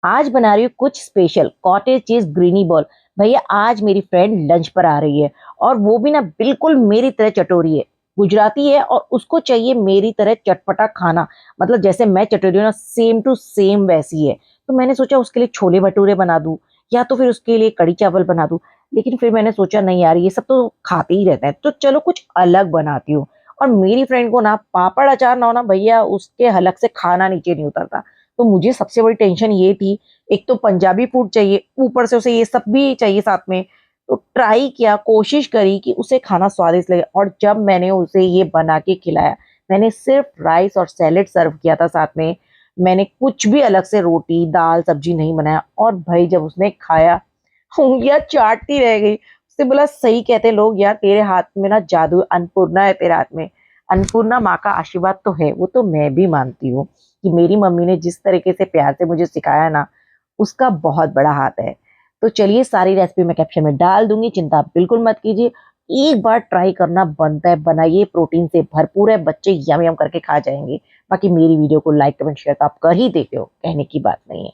आज बना रही हूँ कुछ special cottage cheese greeny ball. भैया आज मेरी फ्रेंड लंच पर आ रही है और वो भी ना बिल्कुल मेरी तरह चटोरी है। गुजराती है और उसको चाहिए मेरी तरह चटपटा खाना। मतलब जैसे मैं चटोरी हूँ ना, सेम टू सेम वैसी है। तो मैंने सोचा उसके लिए छोले भटूरे बना दूं या तो फिर उसके लिए कढ़ी चावल बना दूं। लेकिन फिर मैंने सोचा नहीं यार, ये सब तो खाते ही रहते हैं, तो चलो कुछ अलग बनाती हूँ। और मेरी फ्रेंड को ना पापड़ अचार ना हो ना भैया, उसके हलक से खाना नीचे नहीं उतरता। तो मुझे सबसे बड़ी टेंशन ये थी, एक तो पंजाबी फूड चाहिए, ऊपर से उसे ये सब भी चाहिए साथ में। तो ट्राई किया, कोशिश करी कि उसे खाना स्वादिष्ट लगे, और जब मैंने उसे ये बना के खिलाया, मैंने सिर्फ राइस और सैलेड सर्व किया था साथ में। मैंने कुछ भी अलग से रोटी दाल सब्जी नहीं बनाया, और भाई जब उसने खाया, उंगलियां चाटती रह गई। उससे बोला सही कहते हैं लोग यार, तेरे हाथ में ना जादू, अन्नपूर्णा है तेरे हाथ में। अन्नपूर्णा माँ का आशीर्वाद तो है, वो तो मैं भी मानती हूँ कि मेरी मम्मी ने जिस तरीके से प्यार से मुझे सिखाया ना, उसका बहुत बड़ा हाथ है। तो चलिए, सारी रेसिपी मैं कैप्शन में डाल दूंगी, चिंता आप बिल्कुल मत कीजिए। एक बार ट्राई करना बनता है, बनाइए, प्रोटीन से भरपूर है, बच्चे यम यम करके खा जाएंगे। बाकी मेरी वीडियो को लाइक कमेंट शेयर तो आप कर ही देते हो, कहने की बात नहीं है।